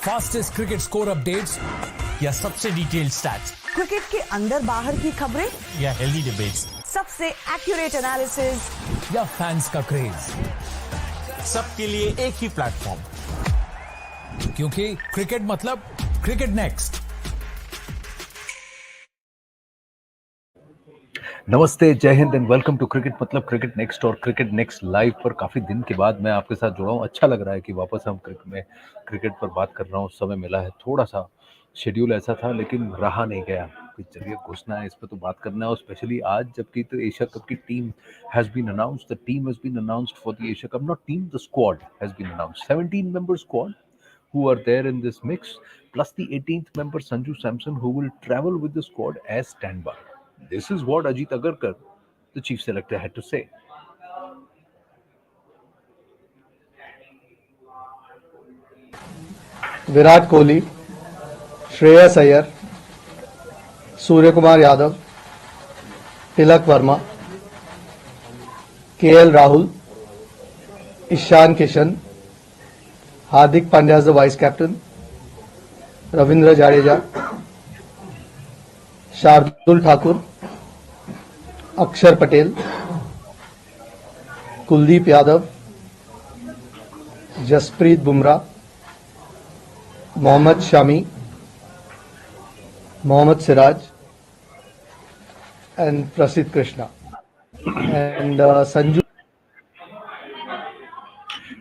Fastest cricket score updates या सबसे detailed stats, cricket के अंदर बाहर की खबरें या हेल्दी डिबेट्स, सबसे एक्यूरेट एनालिसिस या फैंस का क्रेज, सबके लिए एक ही प्लेटफॉर्म, क्योंकि क्रिकेट मतलब क्रिकेट नेक्स्ट। नमस्ते, जय हिंद एंड वेलकम टू क्रिकेट मतलब क्रिकेट नेक्स्ट और क्रिकेट नेक्स्ट लाइव पर काफ़ी दिन के बाद मैं आपके साथ जुड़ा हूँ। अच्छा लग रहा है कि वापस हम क्रिकेट पर बात कर रहा हूँ। समय मिला है, थोड़ा सा शेड्यूल ऐसा था लेकिन रहा नहीं गया कि चलिए घुसना है, इस पर तो बात करना है। और स्पेशली आज जबकि तो एशिया कप की team has been announced, the team has been announced for the Asia Cup, not team, the squad has been announced, 17 member squad who are there in this mix, plus the 18th member Sanju Samson, who will travel with the squad as standby. This is what Ajit Agarkar, the chief selector, had to say. Virat Kohli, Shreyas Iyer, Surya Kumar Yadav, Tilak Varma, KL Rahul, Ishan Kishan, Hardik Pandya as the vice captain, Ravindra Jadeja, Shardul Thakur, Axar Patel, Kuldeep Yadav, Jasprit Bumrah, Mohammad Shami, Mohammad Siraj, and Prasidh Krishna. And Sanju.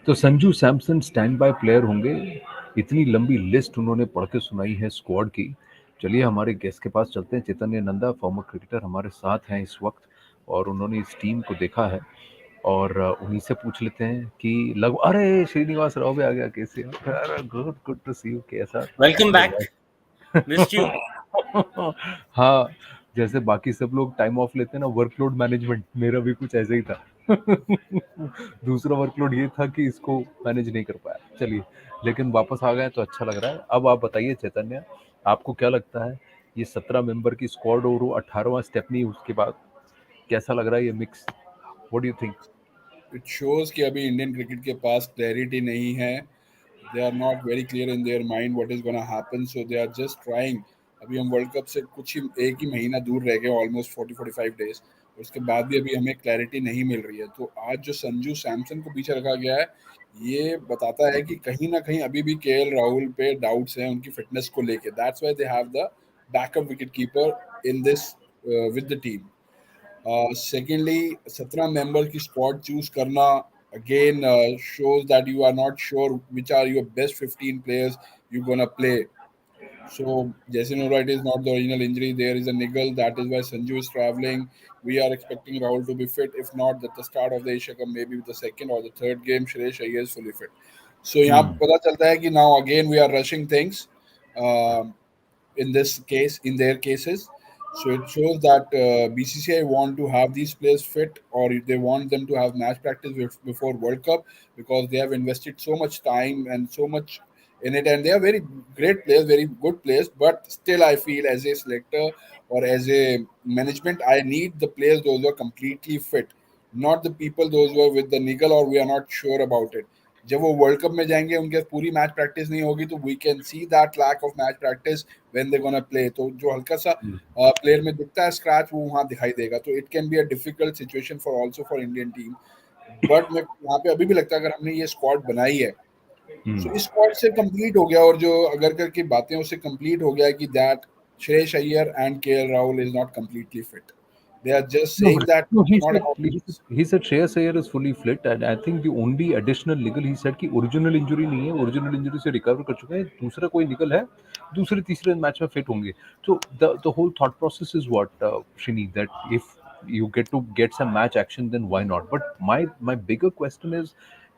तो Sanju Samson stand by player होंगे। इतनी लंबी list उन्होंने पढ़ के सुनाई है squad की। चलिए हमारे गेस्ट के पास चलते हैं। चैतन्य नंदा, फॉर्मर क्रिकेटर, हमारे साथ हैं इस वक्त और उन्होंने इस टीम को देखा है और उन्हीं से पूछ लेते हैं कि अरे श्रीनिवास राव भी आ गया, कैसे? Good to see you. कैसा? Welcome back, missed you. हाँ, जैसे बाकी सब लोग टाइम ऑफ लेते हैं ना, वर्कलोड मैनेजमेंट, मेरा भी कुछ ऐसा ही था। दूसरा वर्कलोड ये था कि इसको मैनेज नहीं कर पाया। चलिए, लेकिन वापस आ गए तो अच्छा लग रहा है। अब आप बताइए चैतन्य, आपको क्या लगता है ये 17 मेंबर की स्क्वाड और वो 18वां स्टेपनी, उसके बाद कैसा लग रहा है ये mix? What do you think? It shows कि अभी इंडियन क्रिकेट के पास क्लैरिटी नहीं है। They are not very clear in their mind what is gonna happen, so they are just trying. अभी हम वर्ल्ड कप से कुछ ही एक ही महीना दूर रह गए, ऑलमोस्ट 40-45 डेज। उसके बाद भी अभी हमें क्लैरिटी नहीं मिल रही है। तो आज जो संजू सैमसन को पीछे रखा गया है, ये बताता है कि कहीं ना कहीं अभी भी केएल राहुल पे डाउट्स हैं उनकी फिटनेस को लेके। That's why they have the backup wicket keeper in this with the team. Secondly, 17 member की स्क्वाड चूज करना again shows that you are not sure which are your best 15 players you're gonna play. So Jason Wright is not the original injury. There is a niggle. That is why Sanju is traveling. We are expecting Rahul to be fit. If not, at the start of the Asia Cup, maybe the second or the third game, Shreyas Iyer is fully fit. So यहाँ पता चलता है कि now again we are rushing things. In this case, in their cases. So it shows that BCCI want to have these players fit, or they want them to have match practice before World Cup, because they have invested so much time and so much in it, and they are very great players, very good players. But still, I feel as a selector or as a management, I need the players those who are completely fit, not the people those who are with the niggle or we are not sure about it. जब वो world cup में जाएंगे, उनके पास पूरी match practice नहीं होगी, तो we can see that lack of match practice when they gonna play. तो जो हल्का सा प्लेयर में दिखता है स्क्रैच, वो वहाँ दिखाई देगा। तो it can be a difficult situation for also for Indian team. But मैं यहाँ पे अभी भी लगता है अगर हमने ये स्क्वाड बनाई है, तो इस स्क्वाड से कंप्लीट हो गया। और जो अगरकर की बातें उससे कंप्लीट हो गया कि that Shreyas Iyer and KL Rahul is not completely fit. They are just saying that he it's not said about he said Shreyas Iyer is fully fit, and I think the only additional niggle he said कि original injury नहीं है, original injury से recover कर चुके हैं, दूसरा कोई निगल है, दूसरे तीसरे मैच में फिट होंगे। So the whole thought process is what, Shini, that if you get some match action, then why not? But my bigger question is,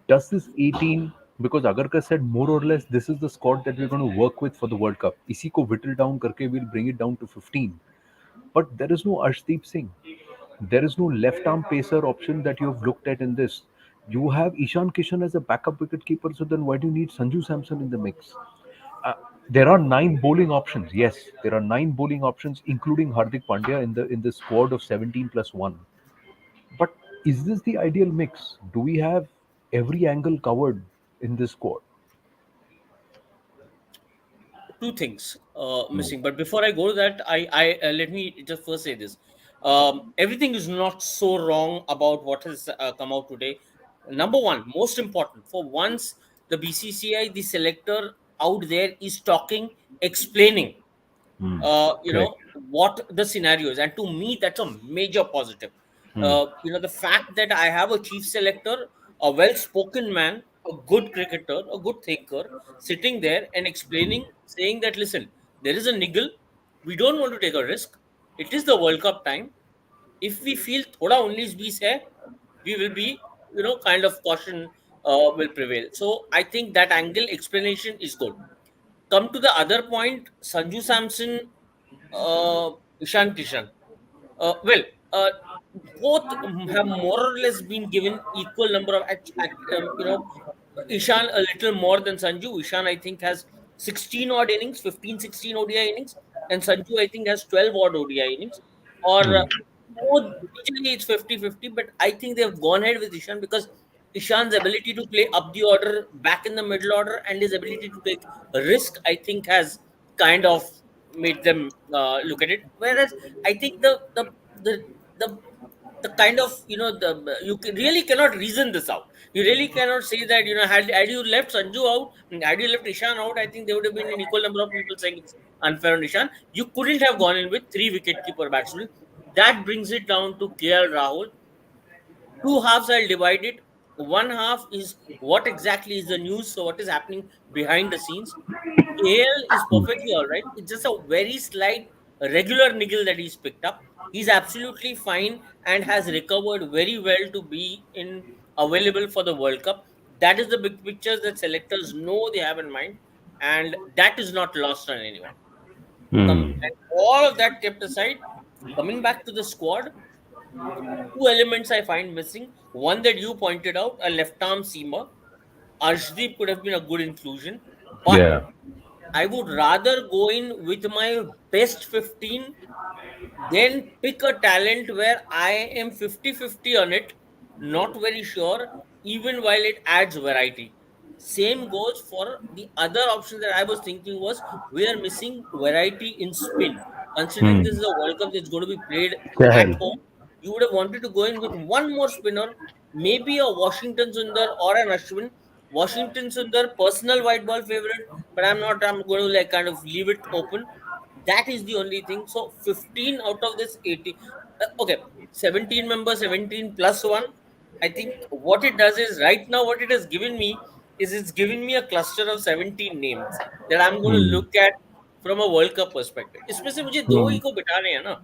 does this 18, because Agarkar said more or less this is the squad that we're going to work with for the World Cup, इसी को whittle down करके we'll bring it down to 15, but there is no Arshdeep Singh. There is no left arm pacer option that you have looked at in this. You have Ishan Kishan as a backup wicket keeper, so then why do you need Sanju Samson in the mix? There are 9 bowling options. Yes, there are 9 bowling options, including Hardik Pandya in the squad of 17 plus 1. But is this the ideal mix? Do we have every angle covered? in this squad? Two things missing. But before I go to that, I let me just first say this. Everything is not so wrong about what has come out today. Number one, most important, for once, the BCCI, the selector out there is talking, explaining, Correct. what the scenario is, and to me, that's a major positive. The fact that I have a chief selector, a well-spoken man, a good cricketer, a good thinker, sitting there and explaining, saying that, listen, there is a niggle, we don't want to take a risk, it is the World Cup time, if we feel thoda 19-20 hai, we will be, kind of caution will prevail. So I think that angle explanation is good. Come to the other point, Sanju Samson, Ishan Kishan. Well, uh, both have more or less been given equal number of, Ishan a little more than Sanju. Ishan, I think, has 16 odd innings, 15, 16 ODI innings, and Sanju, I think, has 12 odd ODI innings. Or both, usually it's 50-50, but I think they've gone ahead with Ishan because Ishan's ability to play up the order, back in the middle order, and his ability to take a risk, I think, has kind of made them look at it. Whereas I think the the the kind of, really cannot reason this out. You really cannot say that, had you left Sanju out, had you left Ishan out, I think there would have been an equal number of people saying it's unfair on Ishan. You couldn't have gone in with three wicket-keeper batsmen. That brings it down to KL Rahul. Two halves, I'll divide it. One half is what exactly is the news, so what is happening behind the scenes. KL is perfectly all right. It's just a very slight regular niggle that he's picked up. He's absolutely fine and has recovered very well to be in available for the World Cup. That is the big pictures that selectors know they have in mind, and that is not lost on anyone. And all of that kept aside, coming back to the squad, two elements I find missing. One that you pointed out, a left arm seamer. Arshdeep could have been a good inclusion, but Yeah. I would rather go in with my best 15 than pick a talent where I am 50-50 on it, not very sure, even while it adds variety. Same goes for the other option that I was thinking was we are missing variety in spin. Considering this is a World Cup that's going to be played at Chahal. home, you would have wanted to go in with one more spinner, maybe a Washington Sundar or an Ashwin. Washington Sundar, personal white ball favorite, but I'm going to like kind of leave it open. That is the only thing. So 15 out of this 80. Okay, 17 members, 17 plus one. I think what it does is right now, what it has given me is it's given me a cluster of 17 names that I'm going to look at from a World Cup perspective. इसमें से मुझे दो ही को बिठाने हैं ना.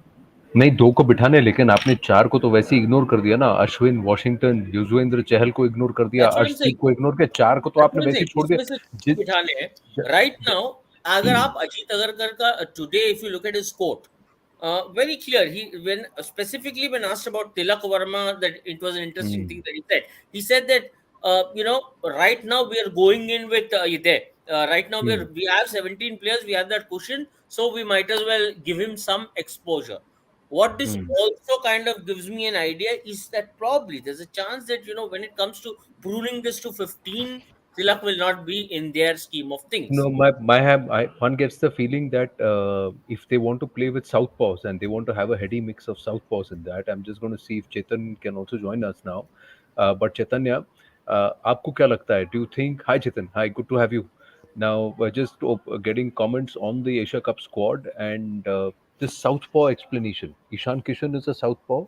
नहीं, दो को बिठाने, लेकिन आपने चार को तो वैसे ही इग्नोर कर दिया ना. अश्विन, वॉशिंगटन, युजवेंद्र चहल को इग्नोर कर दिया, That's what I'm saying. Arshdeep को इग्नोर किया, चार को तो That's आपने what I'm वैसे ही saying. छोड़ इसमें से दिया. बिठाने हैं. Right now, अगर आप अजीत अगरकर का today, if you look at his quote, very clear. When specifically when asked about Tilak Varma, that it was an interesting thing that he said. He said that right now we are going in with right now we have 17 players, we have that cushion, so we might as well give him some exposure. What this also kind of gives me an idea is that probably there's a chance that when it comes to pruning this to 15, Tilak will not be in their scheme of things. No, one gets the feeling that if they want to play with southpaws and they want to have a heady mix of southpaws in that, I'm just going to see if Chetan can also join us now. But Chaitanya, आपको क्या लगता है? Do you think? Hi Chetan, hi, good to have you. Now, just getting comments on the Asia Cup squad and this southpaw explanation. Ishan Kishan is a southpaw.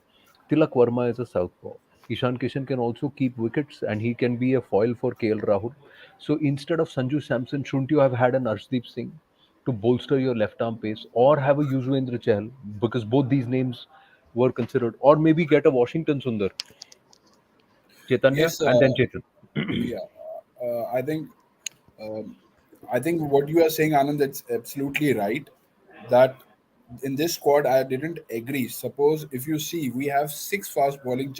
Tilak Varma is a southpaw. Ishan Kishan can also keep wickets and he can be a foil for KL Rahul. So instead of Sanju Samson, shouldn't you have had an Arshdeep Singh to bolster your left arm pace, or have a Yuzvendra Chahal, because both these names were considered, or maybe get a Washington Sundar, Chaitanya, Yes, and then Chetan. yeah. I think what you are saying, Anand, that's absolutely right. That in this squad, I didn't agree. Suppose if you see, we have six fast bowling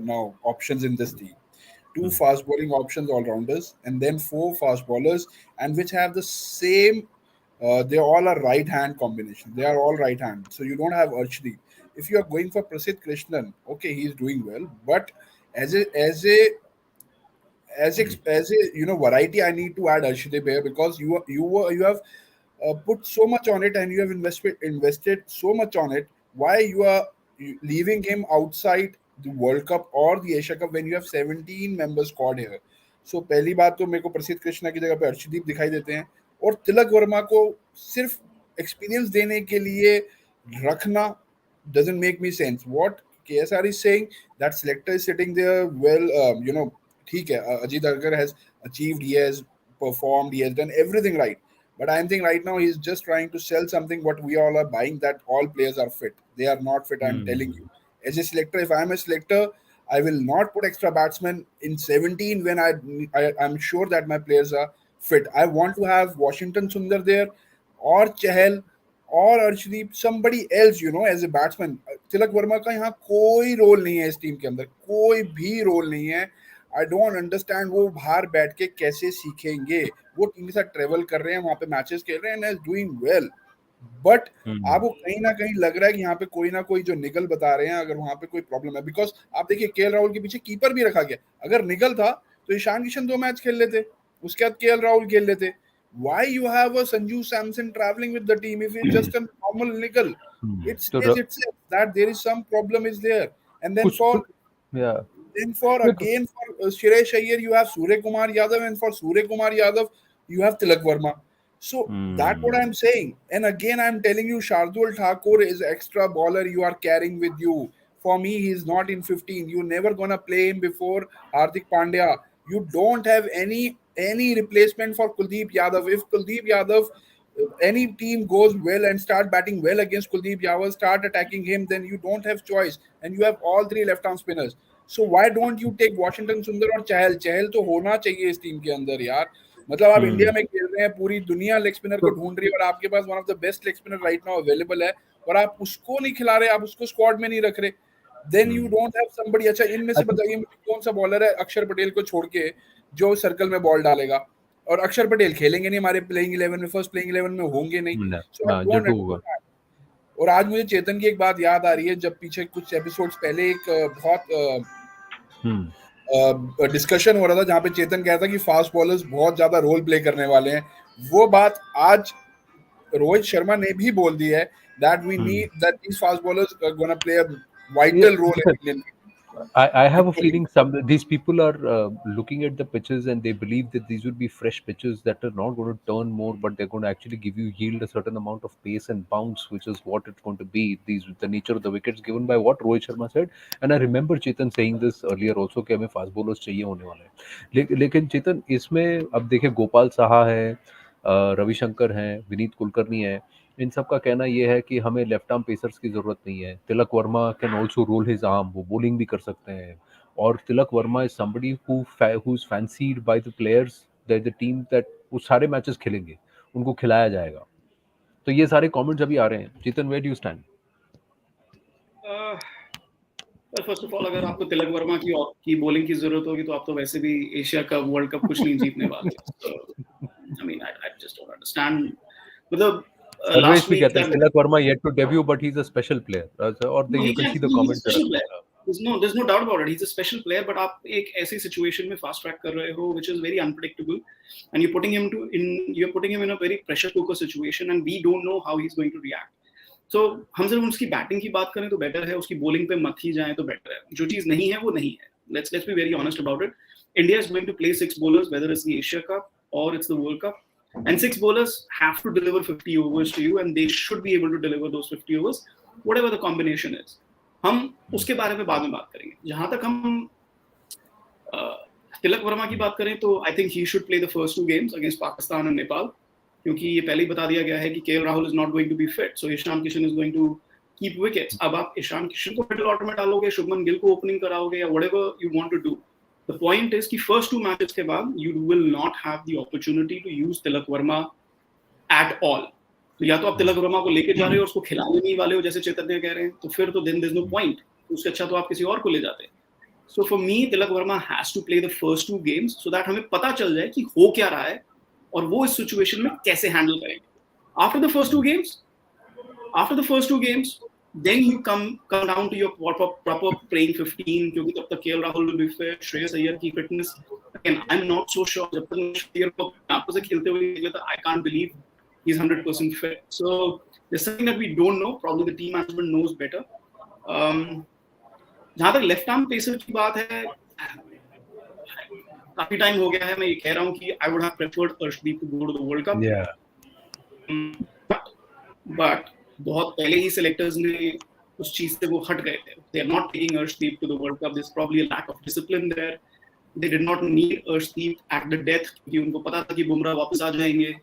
now options in this team. Two fast bowling options, all rounders, and then four fast bowlers, and which have the same. They all are right hand combination. They are all right hand. So you don't have Arshdeep. If you are going for Prasidh Krishnan, okay, he's doing well, but as a as a variety, I need to add Arshdeep here because you have put so much on it and you have invested so much on it. Why you are leaving him outside the World Cup or the Asia Cup when you have 17 member squad here? So पहली बात तो मेरे को प्रसिद्ध कृष्णा की जगह पे अर्शदीप दिखाई देते हैं और तिलक वर्मा को सिर्फ एक्सपीरियंस देने के लिए रखना doesn't make me sense. What KSR is saying, that selector is sitting there well, ठीक है, Ajit Agarkar has achieved, he has performed, he has done everything right. But I'm thinking right now he's just trying to sell something what we all are buying, that all players are fit. They are not fit, I'm telling you. As a selector, if I'm a selector, I will not put extra batsmen in 17 when I'm sure that my players are fit. I want to have Washington Sundar there or Chahal और Arshdeep somebody else as a batsman. Tilak Varma का यहाँ कोई role नहीं है इस team के अंदर, कोई भी रोल नहीं है. I don't understand वो बाहर बैठ के कैसे सीखेंगे. वो टीम के साथ ट्रेवल कर रहे हैं, वहाँ पे मैचेस खेल रहे हैं and is doing well. But आपको कहीं ना कहीं लग रहा है कि यहाँ पे कोई ना कोई जो निगल बता रहे हैं, अगर वहाँ पे कोई प्रॉब्लम है. बिकॉज आप देखिए केएल राहुल के पीछे कीपर भी रखा गया. अगर निगल था तो ईशान किशन 2 मैच खेल लेते, उसके बाद केएल राहुल खेल लेते. Why you have a Sanju Samson traveling with the team if it's just a normal nickel? It says itself that there is some problem is there. And then for Shreyas Iyer you have Surya Kumar Yadav, and for Surya Kumar Yadav you have Tilak Varma. So that's what I'm saying. And again I'm telling you, Shardul Thakur is extra bowler you are carrying with you. For me, he's not in 15. You're never gonna play him before Hardik Pandya. You don't have any replacement for Kuldeep Yadav. If Kuldeep Yadav, any team goes well and start batting well against Kuldeep Yadav, start attacking him, then you don't have choice. And you have all 3 left-arm spinners. So why don't you take Washington Sundar और चहल? चहल तो होना चाहिए इस team के अंदर यार. मतलब आप इंडिया में खेल रहे हैं, पूरी दुनिया लेग स्पिनर को ढूंढ रही है और आपके पास one of the best leg spinner right now available है और आप उसको नहीं खिला रहे, आप उसको स्क्वाड में नहीं रख रहे. Then you don't have somebody. अच्छा, इनमें से बताइए मुझे कौन सा बॉलर है अक्षर पटेल को छोड़ के जो सर्कल में बॉल डालेगा? और अक्षर पटेल खेलेंगे नहीं हमारे प्लेइंग 11 में, फर्स्ट प्लेइंग 11 में होंगे नहीं. और आज मुझे चेतन की एक बात याद आ रही है, जब पीछे कुछ एपिसोड्स पहले एक बहुत डिस्कशन हो रहा था जहाँ पे चेतन कह रहा था कि फास्ट बॉलर्स बहुत ज्यादा रोल प्ले करने वाले हैं. वो बात आज रोहित शर्मा ने भी बोल दी है that we need that these fast bowlers are going to play a vital role in Indian cricket. I have a feeling these people are looking at the pitches and they believe that these would be fresh pitches that are not going to turn more, but they're going to actually give you yield a certain amount of pace and bounce, which is what it's going to be. The nature of the wickets given by what Rohit Sharma said, and I remember Chetan saying this earlier also कि हमें fast bowlers चाहिए होने वाले हैं. लेकिन चेतन इसमें अब देखिए गोपाल साहा है, रविशंकर हैं, विनीत कुलकर्णी है, इन सब का कहना यह है कि हमें लेफ्ट आर्म पेसर्स की जरूरत नहीं है. Tilak Varma can also roll his arm, वो बॉलिंग भी कर सकते हैं. और Tilak Varma is somebody who is fancied by the players that the team that वो सारे मैचेस खेलेंगे, उनको खिलाया जाएगा. तो ये सारे कमेंट्स अभी आ रहे हैं. Chetan, where do you stand? First of all, अगर आपको तिलक वर्मा की बॉलिंग की जरूरत होगी तो आप तो वैसे भी एशिया कप, वर्ल्ड कप कुछ नहीं जीतने वाले. I mean I just don't understand. मतलब Sarvesh भी कहते हैं Tilak Varma yet to debut, but he's a special player. Or you can see the comments. There's no doubt about it. He's a special player, but आप एक ऐसी situation में fast track कर रहे हो, which is very unpredictable, and you're putting him in a very pressure cooker situation, and we don't know how he's going to react. So हम सिर्फ उसकी बैटिंग की बात करें तो बेटर है, उसकी बॉलिंग पे मत ही जाएं तो बेटर है. जो चीज नहीं है वो नहीं है. Let's be very honest about it. India is going to play 6 bowlers, whether it's the Asia Cup or it's the World Cup. And 6 bowlers have to deliver 50 overs to you, and they should be able to deliver those 50 overs, whatever the combination is. हम उसके बारे में बाद में बात करेंगे. जहां तक हम तिलक वर्मा की बात करें तो I think he should play the first 2 games against Pakistan and Nepal, क्योंकि ये पहले ही बता दिया गया है कि KL Rahul is not going to be fit, so Ishan Kishan is going to keep wickets. अब आप ईशान किशन को मिडिल ऑर्डर में डालोगे, शुभमन गिल को ओपनिंग कराओगे, या whatever you want to do. The point is कि first 2 matches के बाद you will not have the opportunity to use Tilak Varma at all. तो या तो आप तिलक वर्मा को लेके जा रहे हो और उसको खिलाने नहीं वाले हो जैसे चेतन ने कह रहे हैं, तो फिर तो then there's no point. उससे अच्छा तो आप किसी और को ले जाते. So for me, Tilak Varma has to play the first 2 games so that हमें पता चल जाए कि हो क्या रहा है और वो इस सिचुएशन में कैसे हैंडल करेंगे. After the first 2 games, then you come down to your proper playing 15 क्योंकि तब तक KL Rahul will be fit, Shreyas Iyer की fitness. Again, I'm not so sure. जब तक Shreyas Iyer को आपको से खेलते हुए देख लेता, I can't believe he's 100% fit. So there's something that we don't know. Probably the team management knows better. जहाँ तक लेफ्ट आर्म पेसर की बात है, काफी टाइम हो गया है, मैं ये कह रहा हूँ कि I would have preferred Arshdeep to go to the World Cup. Yeah. But बहुत पहले ही सेलेक्टर्स ने उस चीज से वो हट गए थे. They are not taking Arshdeep to the World Cup. There's probably a lack of discipline there. They did not need Arshdeep at the death क्योंकि उनको पता था कि बुमराह वापस आ जाएंगे.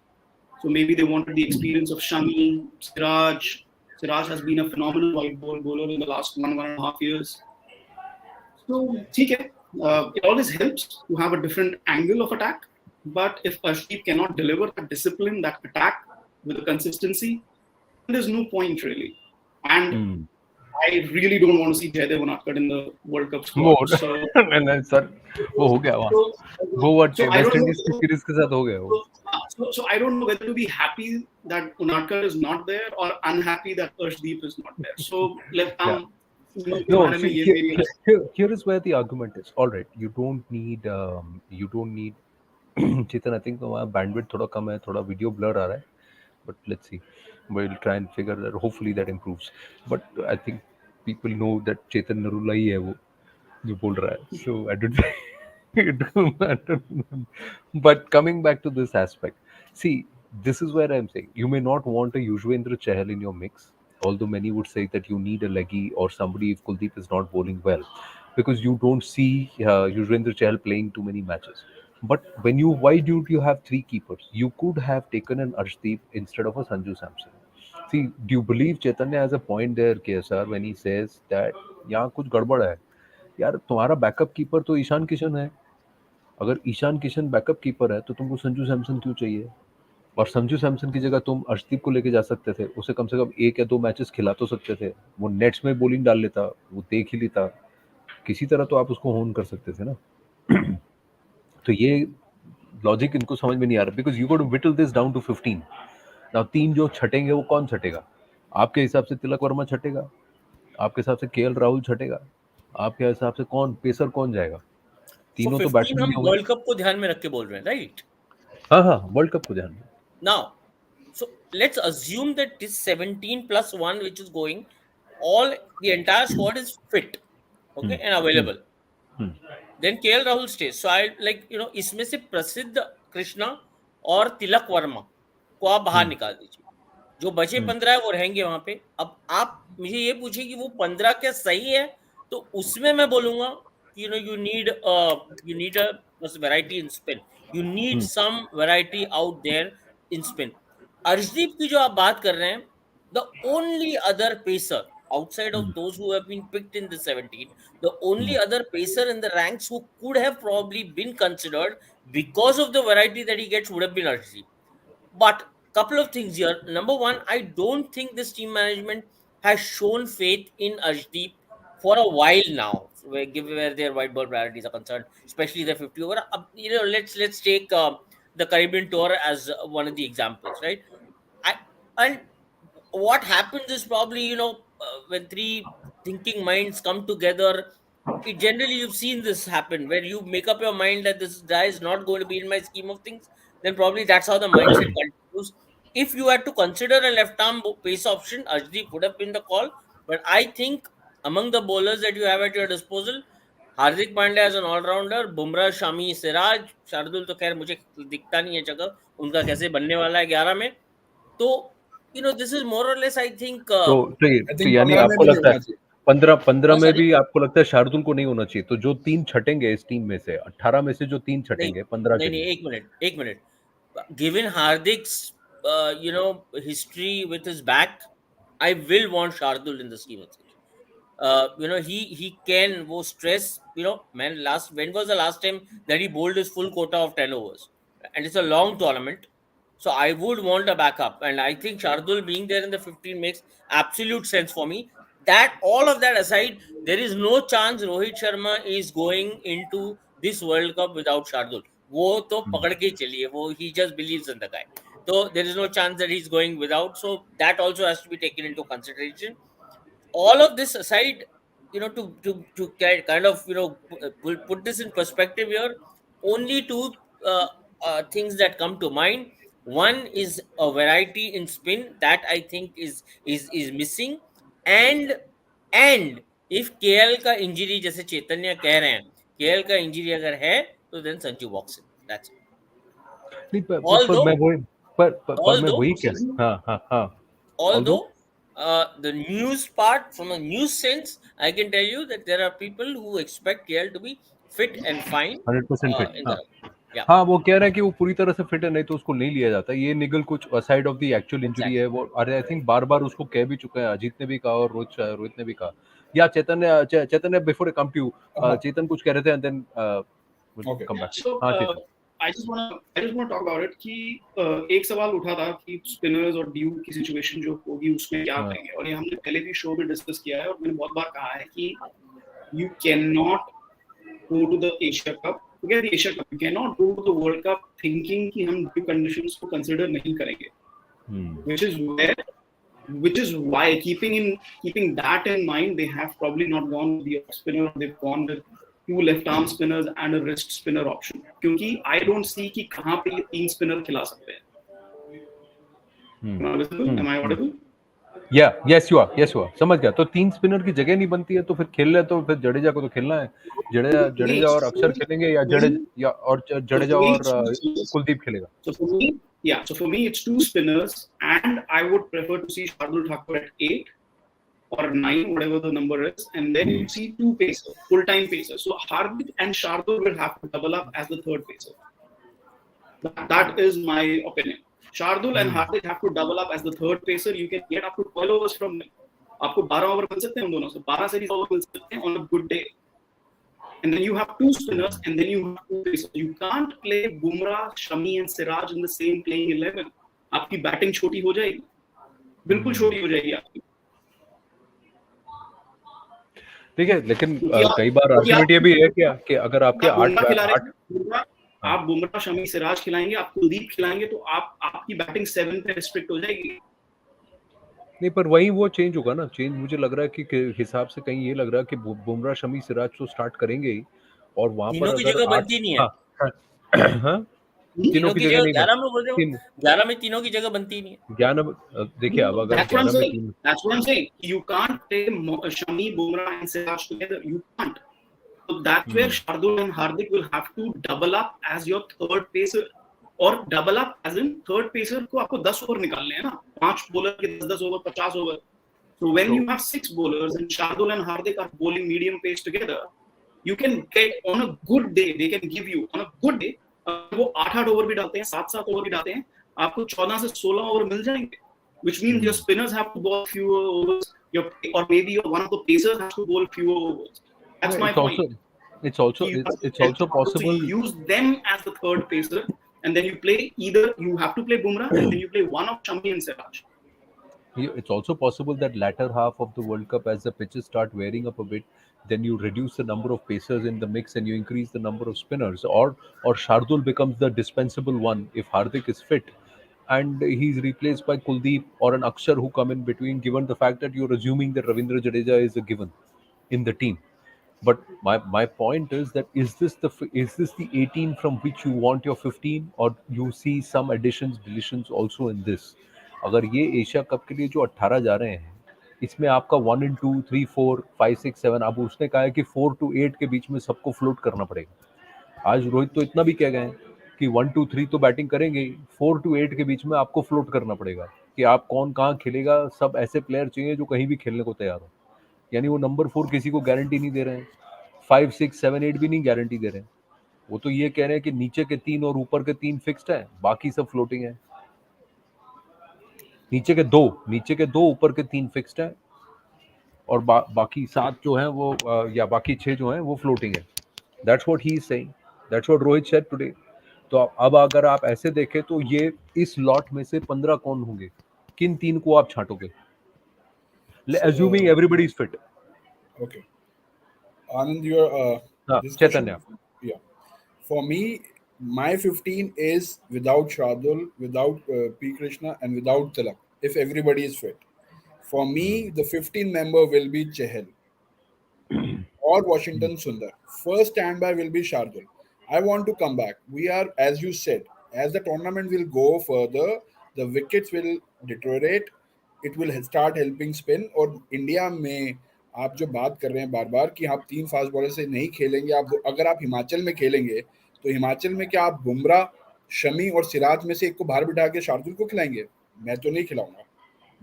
So maybe they wanted the experience of Shami, Siraj. Siraj has been a phenomenal white ball bowler in the last 1.5 years. So ठीक है. It always helps to have a different angle of attack. But if Arshdeep cannot deliver that discipline, that attack with the consistency, there's no point really. And I really don't want to see Jaydev Unadkat in the World Cup squad. So, and then sir, वो हो गया वहाँ. वो West Indies की series के साथ हो गया वो. So I don't know whether to be happy that Unadkat is not there or unhappy that Arshdeep is not there. So left arm. No, see, here is where the argument is. All right, you don't need Chetan, I think वहाँ bandwidth थोड़ा कम है, थोड़ा video blur आ रहा है. But let's see. We'll try and figure that. Hopefully that improves. But I think people know that Chetan Narula ही है वो जो बोल रहा है. So I don't. But coming back to this aspect, see, this is where I'm saying you may not want a Yuzvendra Chahal in your mix. Although many would say that you need a leggy or somebody if Kuldeep is not bowling well, because you don't see Yuzvendra Chahal playing too many matches. But why do you have three keepers? You could have taken an Arshdeep instead of a Sanju Samson. See, do you believe Chaitanya has a point there, KSR, when he says that यहाँ कुछ गड़बड़ है? यार तुम्हारा backup keeper तो ईशान किशन है. अगर Ishan Kishan backup keeper है तो तुमको संजू सैमसन क्यों चाहिए? और संजू सैमसन की जगह तुम अर्शदीप को लेके जा सकते थे. उसे कम से कम 1 या 2 मैचेस खिला तो सकते थे. वो नेट्स में बॉलिंग डाल लेता, वो देख ही लेता. किसी तरह तो आप उसको होन कर सकते थे ना. तो ये लॉजिक इनको समझ में नहीं आ रहा, because you got to whittle this down to 15. Now 3 जो छटेंगे वो कौन छटेगा? आपके हिसाब से तिलक वर्मा छटेगा, आपके हिसाब से केएल राहुल छटेगा, आपके हिसाब से कौन पेसर कौन जाएगा? तीनों तो बैट्समैन हम वर्ल्ड कप को ध्यान में रख के बोल रहे हैं, राइट? हाँ वर्ल्ड कप को ध्यान में. Now, so let's assume that this 17 plus 1 which is going, the entire squad is fit, okay, and available. Then KL Rahul stays. So I इसमें से प्रसिद्ध कृष्णा और तिलक वर्मा को आप बाहर निकाल दीजिए. जो बचे 15 है वो रहेंगे वहां पे. अब आप मुझे ये पूछिए कि वो 15 क्या सही है, तो उसमें मैं बोलूंगा you need a variety in spin. You need some variety out there in spin. Arshdeep की जो आप बात कर रहे हैं, the only other pacer outside of those who have been picked in the 17, the only other pacer in the ranks who could have probably been considered because of the variety that he gets would have been Arshdeep. But couple of things here. Number one, I don't think this team management has shown faith in Arshdeep for a while now, where their white ball priorities are concerned, especially the 50 over. Let's take the Caribbean Tour as one of the examples, right? And what happens is probably when three thinking minds come together, generally you've seen this happen where you make up your mind that this guy is not going to be in my scheme of things. Then probably that's how the mindset continues. If you had to consider a left arm pace option, Arshdeep would have been the call. But I think among the bowlers that you have at your disposal, Hardik Pandya as an all-rounder, Bumrah, Shami, Siraj, Shardul तो खैर मुझे दिखता नहीं है जगह उनका कैसे बनने वाला है 11 में. तो this is more or less I think. तो यानी आपको लगता है 15 में भी आपको लगता है शार्दुल को नहीं होना चाहिए. तो जो 3 छटेंगे इस टीम में से 18 में से जो 3 छटेंगे 15 के नहीं एक minute. Given Hardik's history with his back, I will want Shardul in the scheme of things. He can wo stress. Man, when was the last time that he bowled his full quota of 10 overs? And it's a long tournament. So I would want a backup, and I think Shardul being there in the 15 makes absolute sense for me. All of that aside, there is no chance Rohit Sharma is going into this World Cup without Shardul. वो तो पकड़ के चलिए, वो he just believes in the guy. So there is no chance that he's going without. So that also has to be taken into consideration. all of this aside, to kind of put this in perspective here, only two things that come to mind. One is a variety in spin that I think is missing, and and if KL का injury, जैसे चैतन्य कह रहे हैं, KL का injury अगर है तो then Sanju walks in. That's it. नहीं Although, पर मैं वही कह although, हाँ although the news part, from a news sense, I can tell you that there are people who expect KL to be fit and fine 100% fit in हाँ the yeah. हाँ, वो कह रहा है कि वो पूरी तरह से फिट है, नहीं तो उसको नहीं लिया जाता। ये निगल कुछ aside of the actual injury है वो। अरे आई थिंक बार बार उसको कह भी चुका है, अजीत ने भी कहा और रोहित ने भी कहा, या चैतन्य बिफोर कम टू चेतन कुछ कह रहे थे and then Okay. Come back. So हाँ चेतन, I just want to talk about it कि एक सवाल उठा था कि स्पिनर्स और ड्यू की सिचुएशन जो होगी उसमें क्या करेंगे, और ये हमने पहले भी शो में डिस्कस किया है और मैंने बहुत बार कहा है कि you cannot go to the Asia Cup, forget the Asia Cup, you cannot go to the World Cup thinking कि हम ड्यू कंडीशंस को कंसीडर नहीं करेंगे, which is why keeping that in mind, they have probably not gone with the off spinner, they've gone with two left arm spinners and a wrist spinner option, क्योंकि I don't see कि कहाँ पे ये तीन spinner खिला सकते हैं। Am I audible? Yes you are, समझ गया। तो तीन स्पिनर की जगह नहीं बनती है तो फिर खेल ले, तो फिर जडेजा को तो खेलना है, जडेजा और अक्षर खेलेंगे, या जडेजा और कुलदीप खेलेगा। So for me it's two spinners, and I would prefer to see Shardul Thakur at 8 or 9, whatever the number is, and then you see two pacers, full-time pacers. So Hardik and Shardul will have to double up as the third pacer. That is my opinion. Shardul and Hardik have to double up as the third pacer. You can get up to 12 overs from them. आपको 12 over मिल सकते हैं उन दोनों से, 12 series over मिल सकते हैं on a good day. And then you have two spinners, and then you have two pacers. You can't play Bumrah, Shami and Siraj in the same playing 11. आपकी batting छोटी हो जाएगी, बिल्कुल छोटी हो जाएगी आपकी। ठीक है, लेकिन कई बार आर्गुमेंट ये भी है कि अगर आपके आप बुमराह, शमी, सिराज खिलाएंगे, आप कुलदीप खिलाएंगे, तो आपकी बैटिंग 7 पे रिस्ट्रिक्ट हो जाएगी। नहीं, पर वही वो चेंज होगा ना, चेंज मुझे लग रहा है कि हिसाब से कहीं ये लग रहा है कि बुमराह, शमी, सिराज तो स्टार्ट करेंगे ही, और वहां पर तीनों की जगह बनती नहीं है। हाँ, तीनों की जगह नहीं, 11 में बोल रहे हो, 11 में तीनों की जगह बनती नहीं है। 11 देखिए, अब अगर 11 में तीन, that's what I'm saying, you can't play Shami, Bumrah and Siraj together, you can't. So that's where Shardul and Hardik will have to double up as your third pacer, और double up as in third pacer को आपको 10 over निकालने हैं ना, 5 bowler के 10 over, 50 over. So when you have 6 bowlers and Shardul and Hardik are bowling medium pace together, you can get, on a good day, they can give you, on a good day, वो 8-8 over भी डालते हैं, 7-7 over भी डालते हैं, आपको 14 से 16 over मिल जाएंगे, which means your spinners have to bowl fewer overs, or maybe one of the pacers has to bowl fewer overs. That's my point. It's also possible to use them as the third pacer, and then you play either, you have to play Bumrah and then you play one of Shami and Siraj. It's also possible that latter half of the World Cup, as the pitches start wearing up a bit, then you reduce the number of pacers in the mix and you increase the number of spinners, or Shardul becomes the dispensable one if Hardik is fit, and he's replaced by Kuldeep or an Akshar who come in between, given the fact that you're assuming that Ravindra Jadeja is a given in the team. But my point is that is this the 18 from which you want your 15, or you see some additions, deletions also in this? अगर ये Asia cup के लिए जो 18 जा रहे हैं, इसमें आपका 1 and 2, 3, 4, 5, 6, 7, अब उसने कहा है कि 4 to 8 के बीच में सबको फ्लोट करना पड़ेगा। आज रोहित तो इतना भी कह गए हैं कि 1, 2, 3 तो बैटिंग करेंगे, 4 to 8 के बीच में आपको फ्लोट करना पड़ेगा कि आप कौन कहाँ खेलेगा। सब ऐसे प्लेयर चाहिए जो कहीं भी खेलने को तैयार हो, यानी वो नंबर 4 किसी को गारंटी नहीं दे रहे हैं, 5, 6, 7, 8 भी नहीं गारंटी दे रहे हैं। वो तो ये कह रहे हैं कि नीचे के 3 और ऊपर के 3 फिक्स्ड है, बाकी सब फ्लोटिंग है। नीचे के दो ऊपर के 3 फिक्स्ड है, और बाकी 7 जो हैं वो या बाकी 6 जो हैं वो फ्लोटिंग है। That's what he is saying, that's what Rohit said today. तो अब अगर आप ऐसे देखें तो ये इस लॉट में से 15 कौन होंगे, किन 3 को आप छांटोगे, assuming everybody is fit? Okay, Anand, your Chaitanya. Yeah, for me, my 15 is without Shardul, without P. Krishna, and without Tilak, if everybody is fit. For me, the 15th member will be Chahal or Washington Sundar. First standby will be Shardul. I want to come back. We are, as you said, as the tournament will go further, the wickets will deteriorate. It will start helping spin. और India में आप जो बात कर रहे हैं बार बार कि आप 3 फास्ट बॉलर से नहीं खेलेंगे, आप अगर आप हिमाचल में खेलेंगे तो हिमाचल में क्या आप बुमराह, शमी और सिराज में से एक को बाहर बिठा के शार्दुल को खिलाएंगे? मैं तो नहीं खिलाऊंगा।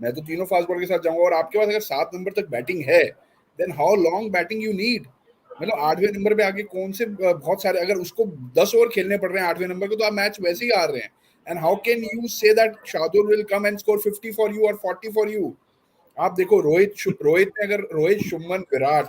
मैं तो तीनों फास्ट बॉलर के साथ जाऊंगा। और आपके पास अगर 7 नंबर तक बैटिंग है, then how long batting you need? मतलब 8वें नंबर पे आके कौन से बहुत सारे, अगर उसको 10 ओवर खेलने पड़ रहे हैं 8वें नंबर को, तो आप मैच वैसे ही हार रहे हैं। And how can you say that Shardul will come and score 50 for you और 40 फॉर यू? आप देखो रोहित ने अगर रोहित, शुभमन, विराट,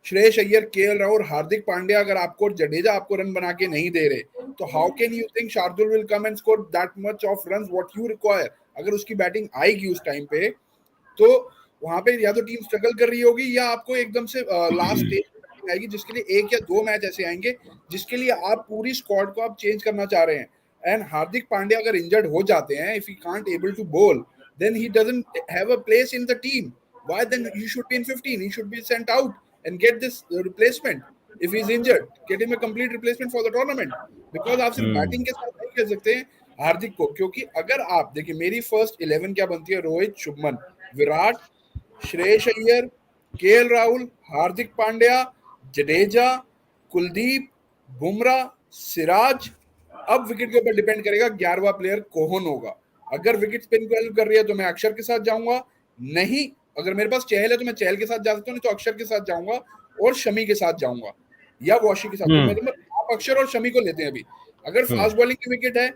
श्रेयस अय्यर, केएल राहुल, हार्दिक पांड्या अगर आपको जडेजा आपको रन बना के नहीं दे रहे, तो how can you think Shardul will come and score that much of runs what you require? अगर उसकी बैटिंग आएगी उस टाइम पे, तो वहां पे या तो टीम स्ट्रगल कर रही होगी या आपको एकदम से लास्ट स्टेज पे आएगी जिसके लिए 1 या 2 मैच ऐसे आएंगे जिसके लिए आप पूरी स्क्वाड को आप चेंज करना चाह रहे हैं। एंड हार्दिक पांड्या अगर इंजर्ड हो जाते हैं, if he can't able to bowl, then he doesn't have a place in the team. Why then he should be in 15? He should be sent out and get this replacement. If he's injured, get him a complete replacement for the tournament. Because आप सिर्फ batting के साथ नहीं खेल सकते हैं हार्दिक को, क्योंकि अगर आप देखिए मेरी फर्स्ट 11 क्या बनती है? रोहित, शुभमन, विराट, श्रेयस अय्यर, केएल राहुल, हार्दिक पांड्या, जडेजा, कुलदीप, बुमराह, सिराज। अब विकेट के ऊपर डिपेंड करेगा 11वां प्लेयर कौन होगा। अगर विकेट स्पिन को हेल्प कर रही है तो मैं अक्षर के साथ जाऊंगा, नहीं अगर मेरे पास चहल है तो मैं चहल के साथ जा सकता हूँ, नहीं तो अक्षर के साथ जाऊंगा और शमी के साथ जाऊंगा या वॉशी के साथ। तो मतलब आप अक्षर और शमी को लेते हैं अभी। अगर फास्ट बॉलिंग की विकेट है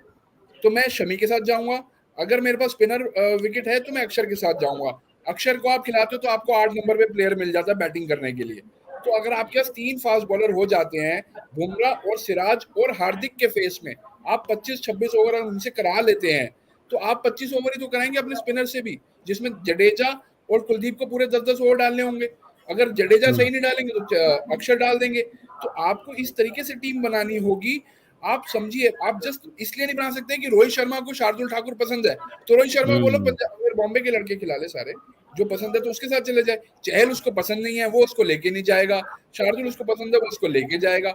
तो मैं शमी के साथ जाऊंगा, अगर मेरे पास स्पिनर विकेट है तो मैं अक्षर के साथ जाऊंगा। अक्षर को आप खिलाते हो तो आपको 8 नंबर पे प्लेयर मिल जाता है बैटिंग करने के लिए। तो अगर आपके पास 3 फास्ट बॉलर हो जाते हैं, बुमराह और सिराज और हार्दिक के फेस में, आप 25-26 ओवर उनसे करा लेते हैं, तो आप 25 ओवर ही तो कराएंगे अपने स्पिनर से भी, जिसमें जडेजा और कुलदीप को पूरे 10-10 ओवर डालने होंगे। अगर जडेजा सही नहीं डालेंगे तो अक्षर डाल देंगे। तो आपको इस तरीके से टीम बनानी होगी। आप समझिए, आप जस्ट इसलिए नहीं बना सकते कि रोहित शर्मा को शार्दुल ठाकुर पसंद है तो रोहित शर्मा बोलो पंजाब बॉम्बे के लड़के खिला ले सारे, जो पसंद है तो उसके साथ चले जाए। चहल उसको पसंद नहीं है, वो उसको लेके नहीं जाएगा। शार्दुल उसको पसंद है, वो उसको लेके जाएगा।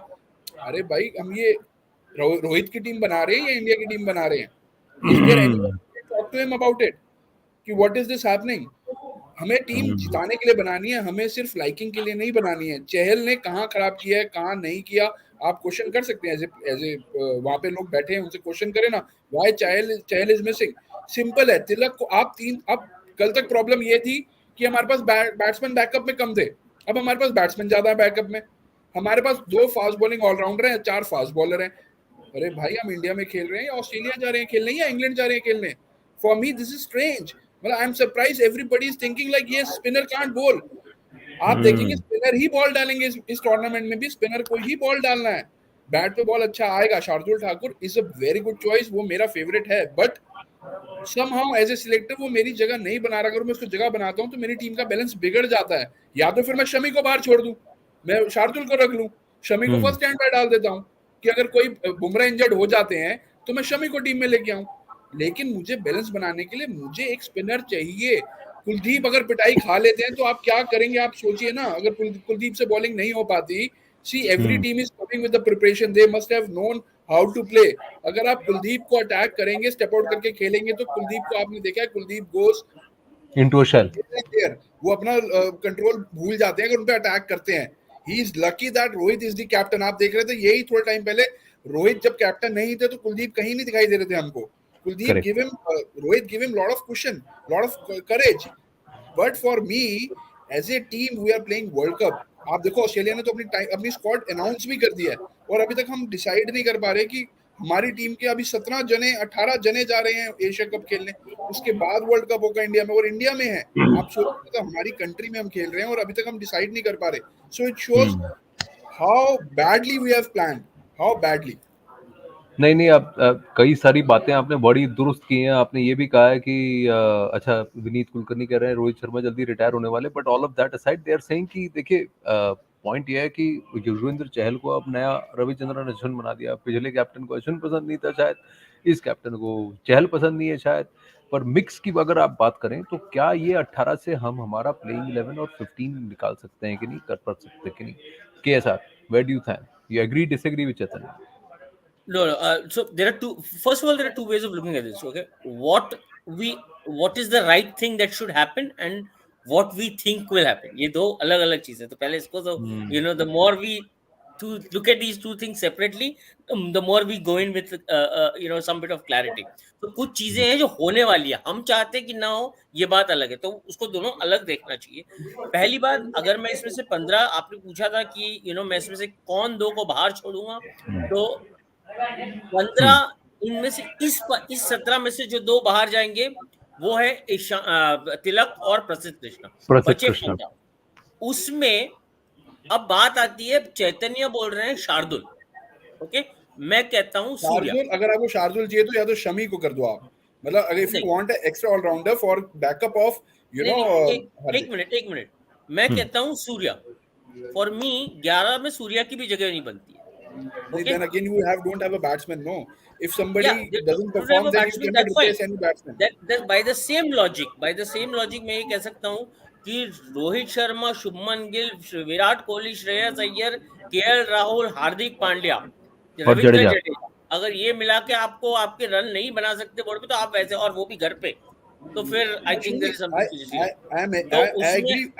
अरे भाई, हम ये रोहित की टीम बना रहे हैं या इंडिया की टीम बना रहे हैं? Is there anyone talk to him about it कि what is this happening? हमें टीम जिताने के लिए बनानी है, हमें सिर्फ लाइकिंग के लिए नहीं बनानी है। चहल ने कहाँ खराब किया है, कहाँ नहीं किया, आप क्वेश्चन कर सकते हैं एज ए वहां पे लोग बैठे हैं, उनसे क्वेश्चन करें ना, why Chahal is missing. Simple है, तिलक को आप अब कल तक प्रॉब्लम ये थी कि हमारे पास बैट्समैन बैकअप में कम थे, अब हमारे पास बैट्समैन ज्यादा है बैकअप में। हमारे पास 2 फास्ट बॉलिंग ऑलराउंडर हैं, 4 फास्ट बॉलर हैं। अरे भाई, हम इंडिया में खेल रहे हैं या ऑस्ट्रेलिया जा रहे हैं खेलने या इंग्लैंड जा रहे हैं खेलने? For me this is strange. मतलब I am surprise, everybody is thinking like ये स्पिनर कांट बॉल। आप देखेंगे स्पिनर ही बॉल डालेंगे इस टूर्नामेंट में भी, स्पिनर को ही बॉल डालना है। बैट पे बॉल अच्छा आएगा। Shardul Thakur is a very good choice, वो मेरा फेवरेट है, but somehow as a selector वो मेरी जगह नहीं बना रहा। अगर मैं उसको जगह बनाता हूँ तो मेरी टीम का बैलेंस बिगड़ जाता है। या तो फिर मैं शमी को बाहर छोड़ दूं, मैं शार्दुल को रख लूं, शमी को फर्स्ट स्टैंड पे डाल देता हूँ कि अगर कोई बुमराह इंजर्ड हो जाते हैं तो मैं शमी को टीम में लेके आऊं। लेकिन मुझे बैलेंस बनाने के लिए मुझे एक स्पिनर चाहिए। कुलदीप अगर पिटाई खा लेते हैं तो आप क्या करेंगे? आप सोचिए ना, अगर कुलदीप से बॉलिंग नहीं हो पाती, see every team is coming with the preparation, they must have known how to play. अगर आप कुलदीप को अटैक करेंगे, स्टेप आउट करके खेलेंगे, तो कुलदीप को आपने देखा है, कुलदीप गोस इनटू अ शेल, वो अपना कंट्रोल भूल जाते हैं अगर उन पे अटैक करते हैं। He is lucky that Rohit is the captain. आप देख रहे थे यही थोड़ा टाइम पहले, रोहित जब कैप्टन नहीं थे तो कुलदीप कहीं नहीं दिखाई दे रहे थे हमको। Kuldeep Rohit give him lot of cushion, lot of courage. But for me as a team we are playing world cup. आप देखो ऑस्ट्रेलिया ने तो अपनी स्क्वाड अनाउंस भी कर दिया है और अभी तक हम डिसाइड नहीं कर पा रहे कि हमारी टीम के अभी 17 जने 18 जने जा रहे हैं एशिया कप खेलने, उसके बाद वर्ल्ड कप होगा इंडिया में, और इंडिया में है। आप सोचिए तो हमारी कंट्री में हम खेल रहे हैं और अभी तक हम डिसाइड नहीं कर पा रहे। So it shows how badly we have planned, how badly. नहीं आप कई सारी बातें आपने बड़ी दुरुस्त की हैं। आपने ये भी कहा है कि अच्छा, विनीत कुलकर्णी कह रहे हैं रोहित शर्मा जल्दी रिटायर होने वाले, but all of that aside they are saying कि देखिए पॉइंट ये है कि युजवेंद्र चहल को अब नया रविचंद्रन अश्विन बना दिया। पिछले कैप्टन को अश्विन पसंद नहीं था शायद, इस कैप्टन को चहल पसंद नहीं है शायद। पर मिक्स की अगर आप बात करें तो क्या ये 18 से हम हमारा प्लेइंग 11 और 15 निकाल सकते हैं कि नहीं, कर पा सकते कि नहीं? KSR, where do you think? You agree, disagree with Chetan? No, no. So there are two. First of all, there are two ways of looking at this. Okay, what is the right thing that should happen, and what we think will happen. ये दो अलग अलग चीजें. तो पहले इसको तो the more we to look at these two things separately, the more we go in with some bit of clarity. तो कुछ चीजें हैं जो होने वाली है. हम चाहते हैं कि ना हो, ये बात अलग है. तो उसको दोनों अलग देखना चाहिए. पहली बात, अगर मैं इसमें से 15, आपने पूछा था कि मैं इसमें से कौन दो को बाहर छोड़ूंगा, तो 15 इनमें से इस 17 में से जो दो बाहर जाएंगे वो है तिलक और प्रसिद्ध कृष्णा. प्रसिद्ध बचे कृष्णा. 15. उसमें अब बात आती है, चैतन्य बोल रहे हैं शार्दुल. ओके, मैं कहता हूं सूर्या. शार्दुल, अगर आपको शार्दुल चाहिए तो या तो शमी को कर दो आप. मतलब अगर if you want extra allrounder for backup of एक मिनट, मैं कहता हूं सूर्या. फॉर मी 11 में सूर्या की भी जगह नहीं बनती है. Okay. Then again, you don't have a batsman, no. If somebody doesn't don't have perform, a then you batsman, cannot that's fine. replace any batsman. That by the same logic, मैं ये कह सकता हूँ कि रोहित शर्मा, शुभमन गिल, विराट कोहली, श्रेयस अय्यर, केएल राहुल, हार्दिक पांड्या, रविंद्र जडेजा, अगर ये मिला के आपको आपके रन नहीं बना सकते बोर्ड पे, तो आप वैसे, और वो भी घर पे, तो फिर I think there is something.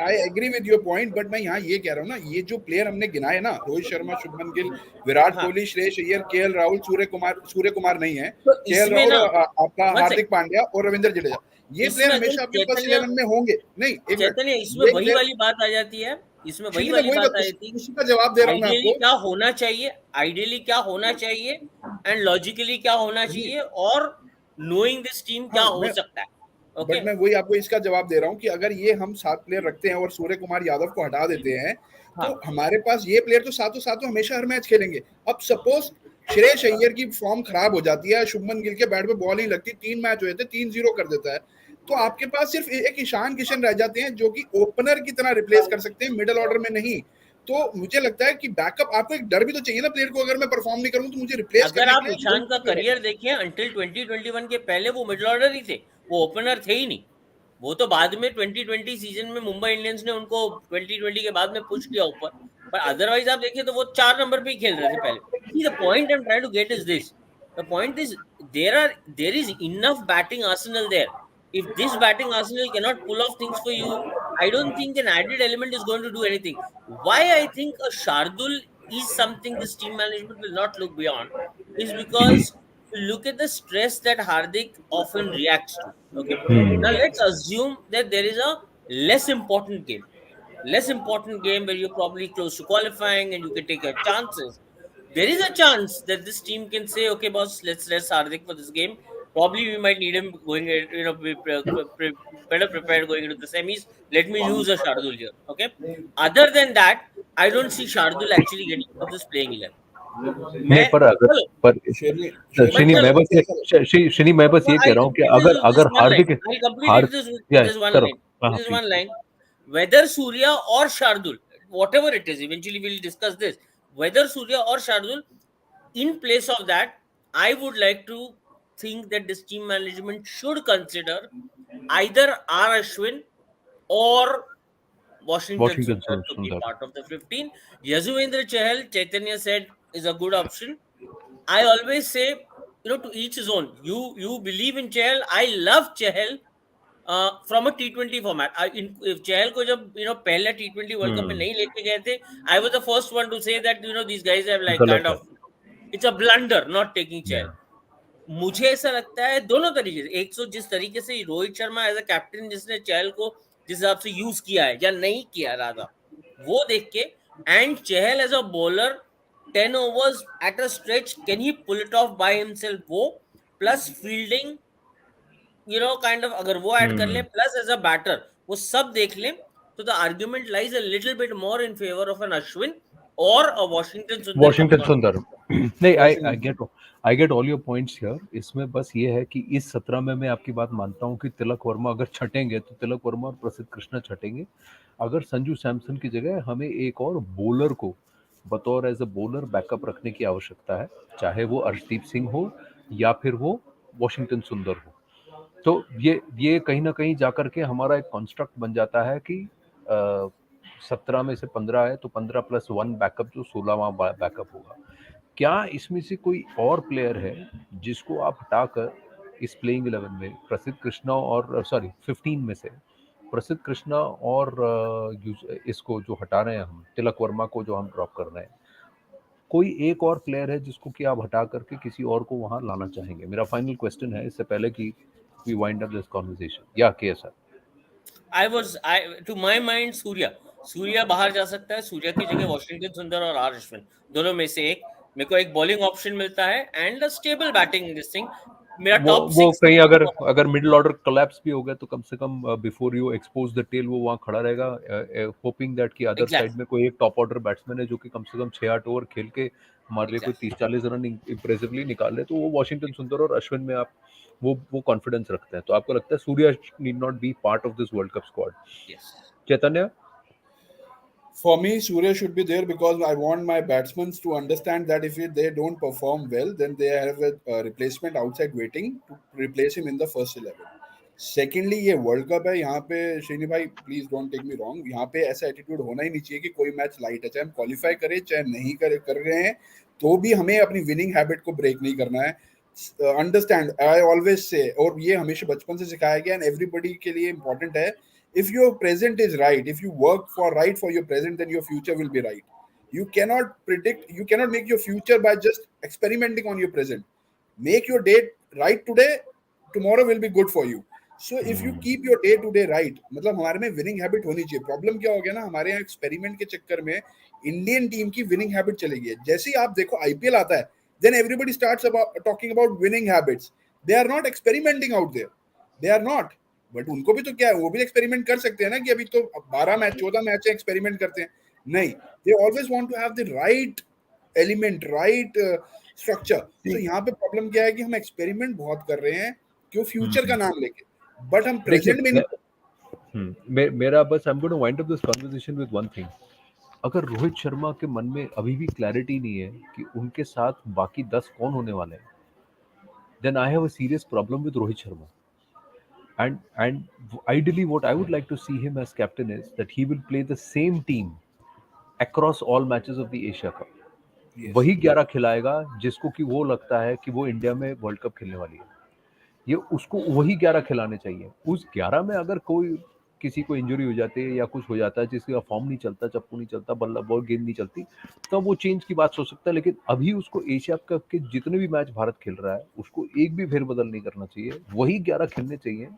I agree with your point, but मैं यहाँ ये कह रहा हूँ ना, ये जो प्लेयर हमने गिनाए ना, रोहित शर्मा, शुभमन गिल, विराट कोहली, श्रेयस अय्यर, केएल राहुल, सूर्य कुमार नहीं है, केएल राहुल, आपका हार्दिक पांड्या और रविंद्र जडेजा, ये प्लेयर हमेशा आपके फर्स्ट 11 में होंगे. नहीं, एक चैतन्य, इसमें वही वाली बात आ जाती है. इसमें वही वाली बात आ जाती है. उसी का जवाब दे रहा हूँ मैं आपको. आइडियली क्या होना चाहिए एंड लॉजिकली क्या होना चाहिए, और नोइंग दिस टीम क्या हो सकता है. बट मैं वही आपको इसका जवाब दे रहा हूँ कि अगर ये हम 7 प्लेयर रखते हैं और सूर्य कुमार यादव को हटा देते हैं, तो हमारे पास ये प्लेयर तो सातों हमेशा हर मैच खेलेंगे. अब सपोज श्रेयस अय्यर की फॉर्म खराब हो जाती है, शुभमन गिल के बैट पे बॉल नहीं लगती, 3 मैच हुए थे, 3-0 कर देता है, तो आपके पास सिर्फ एक ईशान किशन रह जाते हैं जो कि ओपनर की तरह रिप्लेस कर सकते हैं, मिडिल ऑर्डर में नहीं. तो मुझे लगता है कि बैकअप, आपको एक डर भी तो चाहिए ना प्लेयर को, अगर मैं परफॉर्म नहीं करूं तो मुझे रिप्लेस. अगर आप ईशान का करियर देखें, अंटिल 2021 के पहले वो मिडिल ऑर्डर ही थे, वो ओपनर थे ही नहीं. वो तो बाद में 2020 सीजन में मुंबई इंडियंस ने उनको 2020 के बाद में पुश किया ऊपर, पर अदरवाइज आप देखिए तो वो 4 नंबर पे ही खेल रहे थे पहले. See, the point I'm trying to get is this. The point is there is enough batting arsenal there. If this batting arsenal cannot pull off things for you, I don't think an added element is going to do anything. Why I think a Shardul is something this team management will not look beyond is because look at the stress that Hardik often reacts to. Okay. Now let's assume that there is a less important game where you're probably close to qualifying and you can take your chances. There is a chance that this team can say, okay, boss, let's rest Hardik for this game. Probably we might need him going, better prepared going into the semis. Let me use a Shardul here. Okay. Other than that, I don't see Shardul actually getting out of this playing 11. नहीं, पर श्रीनी, मैं बस ये कह रहा हूँ कि अगर हार्दिक one line, whether Surya or Shardul, whatever it is, eventually we'll discuss this, whether Surya or Shardul, in place of that, I would like to think that this team management should consider either R. Ashwin or Washington Sundar to be part of the 15. Yuzvendra Chahal, Chaitanya said, is a good option. I always say, to each his own. You believe in Chahal. I love Chahal from a T20 format. If Chahal को जब पहले T20 World Cup में नहीं लेके गए थे, I was the first one to say that these guys have like kind of, it's a blunder not taking Chahal. मुझे ऐसा लगता है दोनों तरीके से, एक तो जिस तरीके से Rohit Sharma as a captain जिसने चहल को जिस हिसाब से यूज किया है या नहीं किया राधा, वो देख के, and Chahal as a bowler 10 overs at a stretch, can he pull it off by himself, वो प्लस फील्डिंग kind of अगर वो ऐड कर ले, प्लस एज अ बैटर वो सब देख ले, तो the argument lies a little bit more in favour of N Ashwin और अ वॉशिंगटन सुंदर. नहीं, I get all your points here. इसमें बस ये है कि इस 17 में मैं आपकी बात मानता हूँ कि तिलक वर्मा अगर छटेंगे तो तिलक वर्मा और प्रसिद्ध कृष्णा छटेंगे. अगर संजू सैमसन की जगह हमें एक और बॉलर को बतौर एज अ बॉलर बैकअप रखने की आवश्यकता है, चाहे वो अर्शदीप सिंह हो या फिर वो वॉशिंगटन सुंदर हो. तो ये कहीं ना कहीं जाकर के हमारा एक कॉन्स्ट्रक्ट बन जाता है कि 17 में से 15 है तो 15+1 बैकअप जो 16वां बैकअप होगा। क्या इसमें से कोई और प्लेयर है जिसको आप हटाकर इस प्लेइंग 11 में प्रसिद्ध कृष्णा और 15 में से प्रसिद्ध कृष्णा और इसको जो हटा रहे हैं हम, तिलक वर्मा को जो हम ड्रॉप कर रहे हैं, कोई एक और प्लेयर है जिसको कि आप हटा करके किसी और को वहां लाना चाहेंगे? मेरा फाइनल क्वेश्चन है इससे पहले कि we wind up this conversation. या के sir? To my mind Surya बाहर जा सकता है। सूर्या की जगह वॉशिंगटन सुंदर और आर अश्विन, दोनों में से एक मेरे को एक बॉलिंग ऑप्शन मिलता है and a stable batting this thing. मेरा टॉप वो 6 कहीं अगर मिडिल ऑर्डर कोलैप्स भी हो गया तो कम से कम before you expose the tail वो वहां खड़ा रहेगा, होपिंग दैट कि अदर साइड में कोई एक टॉप ऑर्डर बैट्समैन है जो कि कम से कम 6-8 ओवर खेल के हमारे लिए कोई 30-40 रन इंप्रेसिवली निकाल ले, तो वो वॉशिंगटन सुंदर और अश्विन में आप वो कॉन्फिडेंस रखते हैं। तो आपको लगता है Surya need not be part of this world cup squad? Chaitanya? For me, Surya should be there because I want my batsmen to understand that if they don't perform well, then they have a replacement outside waiting to replace him in the first 11. Secondly, ये world cup है, यहाँ पे श्रीनी भाई please don't take me wrong, यहाँ पे ऐसा attitude होना ही नहीं चाहिए कि कोई मैच लाइट है, चाहे हम क्वालिफाई करें चाहे नहीं कर रहे हैं, तो भी हमें अपनी विनिंग हैबिट को ब्रेक नहीं करना है। अंडरस्टैंड, आई ऑलवेज से, और ये हमेशा बचपन से सिखाया गया एंड एवरीबडी के लिए इंपॉर्टेंट है, if your present is right, if you work for your present, then your future will be right. You cannot make your future by just experimenting on your present. Make your day right today, tomorrow will be good for you. So if you keep your day to day right, मतलब हमारे में winning habit होनी चाहिए। Problem क्या हो गया ना, हमारे यहाँ एक्सपेरिमेंट के चक्कर में इंडियन टीम की विनिंग हैबिट चली गई है। जैसे ही आप देखो आईपीएल आता है, then everybody starts talking about winning habits. They are not experimenting out there. They are not. But उनको भी तो क्या है, वो भी एक्सपेरिमेंट कर सकते हैं ना, कि अभी तो 14 मैच है, एक्सपेरिमेंट करते हैं नहीं। They always want to have the right element, right structure. तो यहाँ पे प्रॉब्लम क्या है कि हम एक्सपेरिमेंट बहुत कर रहे हैं क्यों, फ्यूचर का नाम लेके, बट हम प्रेजेंट में नहीं। मेरा बस I am going to wind up this conversation with one thing. अगर रोहित शर्मा के मन में अभी भी क्लैरिटी नहीं है कि उनके साथ बाकी 10 कौन होने वाले हैं, then I have a serious problem with Rohit Sharma. And ideally what I would like to see him as captain is that he will play the same team across all matches of the Asia Cup. Yes. वही 11 खिलाएगा जिसको कि वो लगता है कि वो India में वर्ल्ड कप खेलने वाली है, ये उसको वही 11 खिलाने चाहिए. उस 11 में अगर कोई किसी को इंजरी हो जाती है या कुछ हो जाता है, जिसका फॉर्म नहीं चलता, चप्पू नहीं चलता, बल्ला बॉल गेंद नहीं चलती, तो वो चेंज की बात सोच सकता है. लेकिन अभी उसको एशिया कप के जितने भी मैच भारत खेल रहा है उसको एक भी फेरबदल नहीं करना चाहिए. वही 11 खेलने चाहिए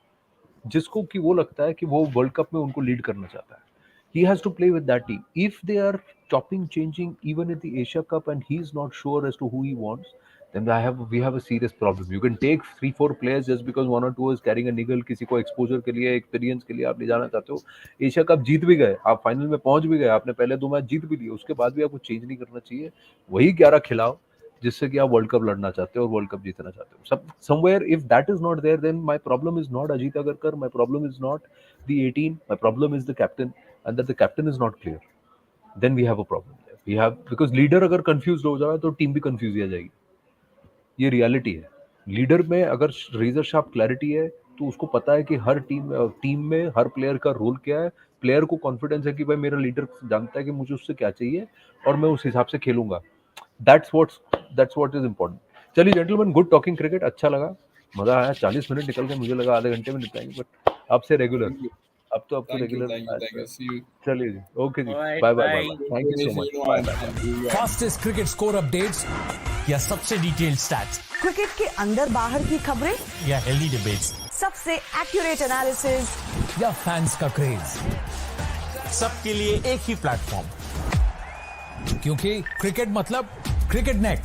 जिसको कि वो लगता है कि वो वर्ल्ड कप में उनको लीड करना चाहता है. He has to play with that team. If they are chopping, changing even at the Asia Cup and he's not sure as to who he wants, then we have a serious problem. You can take 3-4 players just because 1 or 2 is carrying a niggle, किसी को exposure के लिए, experience के लिए आप ले जाना चाहते हो. एशिया कप जीत भी गए, आप फाइनल में पहुंच भी गए, आपने पहले 2 मैच जीत भी लिए, उसके बाद भी आपको चेंज नहीं करना चाहिए. वही 11 खिलाओ जिससे कि आप वर्ल्ड कप लड़ना चाहते हो और वर्ल्ड कप जीतना चाहते हो. Somewhere if that is not there, then my problem is not Ajit Agarkar, my problem is not the 18, my problem is the captain, and that the captain is not clear. Then we have a problem there. We have, because leader अगर confused हो जाए तो team भी confused हो जाएगी. ये reality है. Leader में अगर रेजर शार्प क्लैरिटी है तो उसको पता है कि हर टीम में हर प्लेयर का रोल क्या है. प्लेयर को कॉन्फिडेंस है कि भाई मेरा लीडर जानता है कि मुझे उससे क्या चाहिए और मैं उस हिसाब से खेलूंगा. That's what is important. चलिए जेंटलमैन, गुड टॉकिंग क्रिकेट, अच्छा लगा, मजा आया. 40 मिनट निकल गए, मुझे लगा आधे घंटे में निपटाएंगे, बट आपसे रेगुलर, अब तो आपको रेगुलर. चलिए जी, ओके जी, bye bye. Thank you so much. Fastest cricket score updates या सबसे डिटेल्ड स्टैट्स, क्रिकेट के अंदर बाहर की खबरें या हेल्दी डिबेट्स, सबसे एक्यूरेट एनालिसिस या फैंस का क्रेज, सबके लिए एक ही प्लेटफॉर्म, क्योंकि क्रिकेट मतलब क्रिकेट नेक्स्ट.